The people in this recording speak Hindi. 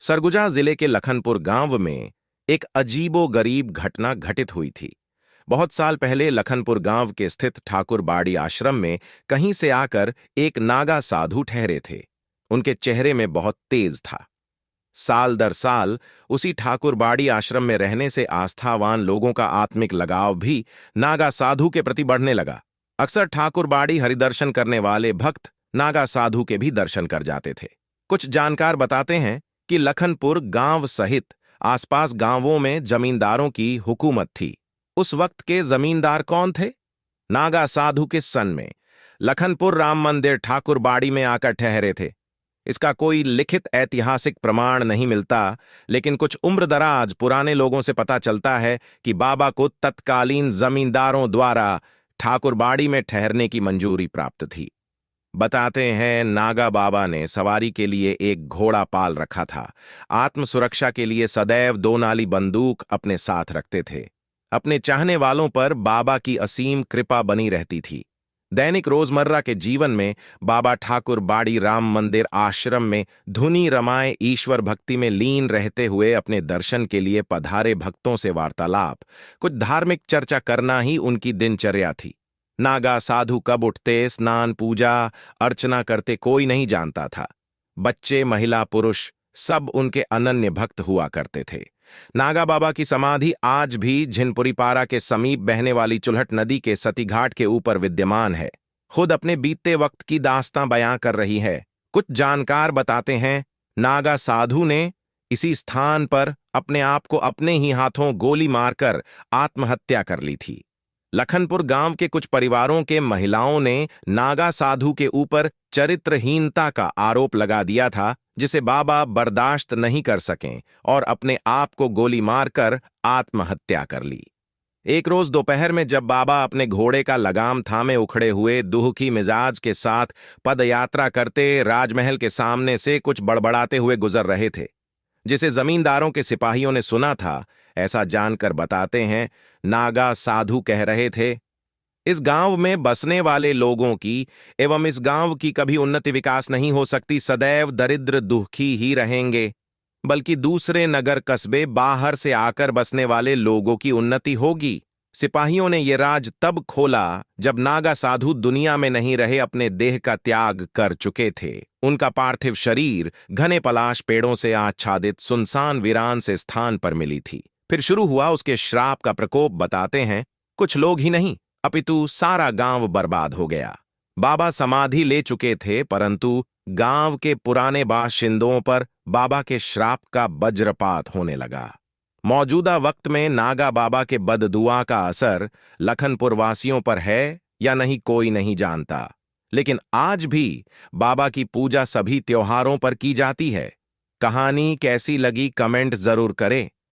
सरगुजा जिले के लखनपुर गांव में एक अजीबो-गरीब घटना घटित हुई थी। बहुत साल पहले लखनपुर गांव के स्थित ठाकुर बाड़ी आश्रम में कहीं से आकर एक नागा साधु ठहरे थे। उनके चेहरे में बहुत तेज था। साल दर साल उसी ठाकुर बाड़ी आश्रम में रहने से आस्थावान लोगों का आत्मिक लगाव भी नागा साधु के प्रति बढ़ने लगा। अक्सर ठाकुर बाड़ी हरिदर्शन करने वाले भक्त नागा साधु के भी दर्शन कर जाते थे। कुछ जानकार बताते हैं कि लखनपुर गांव सहित आसपास गांवों में जमींदारों की हुकूमत थी। उस वक्त के जमींदार कौन थे? नागा साधु किस सन में लखनपुर राम मंदिर ठाकुर बाड़ी में आकर ठहरे थे? इसका कोई लिखित ऐतिहासिक प्रमाण नहीं मिलता, लेकिन कुछ उम्रदराज पुराने लोगों से पता चलता है कि बाबा को तत्कालीन जमींदारों द्वारा ठाकुर बाड़ी में ठहरने की मंजूरी प्राप्त थी। बताते हैं नागा बाबा ने सवारी के लिए एक घोड़ा पाल रखा था। आत्म सुरक्षा के लिए सदैव 2 नाली बंदूक अपने साथ रखते थे। अपने चाहने वालों पर बाबा की असीम कृपा बनी रहती थी। दैनिक रोजमर्रा के जीवन में बाबा ठाकुर बाड़ी राम मंदिर आश्रम में धुनी रमाए ईश्वर भक्ति में लीन रहते हुए अपने दर्शन के लिए पधारे भक्तों से वार्तालाप, कुछ धार्मिक चर्चा करना ही उनकी दिनचर्या थी। नागा साधु कब उठते, स्नान पूजा अर्चना करते कोई नहीं जानता था। बच्चे महिला पुरुष सब उनके अनन्य भक्त हुआ करते थे। नागा बाबा की समाधि आज भी झिनपुरीपारा के समीप बहने वाली चुल्हट नदी के सती घाट के ऊपर विद्यमान है। खुद अपने बीतते वक्त की दास्तां बयां कर रही है। कुछ जानकार बताते हैं नागा साधु ने इसी स्थान पर अपने आप को अपने ही हाथों गोली मारकर आत्महत्या कर ली थी। लखनपुर गांव के कुछ परिवारों के महिलाओं ने नागा साधु के ऊपर चरित्रहीनता का आरोप लगा दिया था, जिसे बाबा बर्दाश्त नहीं कर सकें और अपने आप को गोली मारकर आत्महत्या कर ली। एक रोज दोपहर में जब बाबा अपने घोड़े का लगाम थामे उखड़े हुए दुखी मिजाज के साथ पदयात्रा करते राजमहल के सामने से कुछ बड़बड़ाते हुए गुजर रहे थे, जिसे जमींदारों के सिपाहियों ने सुना था। ऐसा जानकर बताते हैं नागा साधु कह रहे थे, इस गांव में बसने वाले लोगों की एवं इस गांव की कभी उन्नति विकास नहीं हो सकती। सदैव दरिद्र दुखी ही रहेंगे, बल्कि दूसरे नगर कस्बे बाहर से आकर बसने वाले लोगों की उन्नति होगी। सिपाहियों ने ये राज तब खोला जब नागा साधु दुनिया में नहीं रहे, अपने देह का त्याग कर चुके थे। उनका पार्थिव शरीर घने पलाश पेड़ों से आच्छादित सुनसान वीरान से स्थान पर मिली थी। फिर शुरू हुआ उसके श्राप का प्रकोप। बताते हैं कुछ लोग ही नहीं अपितु सारा गांव बर्बाद हो गया। बाबा समाधि ले चुके थे, परंतु गांव के पुराने बाशिंदों पर बाबा के श्राप का वज्रपात होने लगा। मौजूदा वक्त में नागा बाबा के बददुआ का असर लखनपुर वासियों पर है या नहीं कोई नहीं जानता, लेकिन आज भी बाबा की पूजा सभी त्योहारों पर की जाती है। कहानी कैसी लगी कमेंट जरूर करें।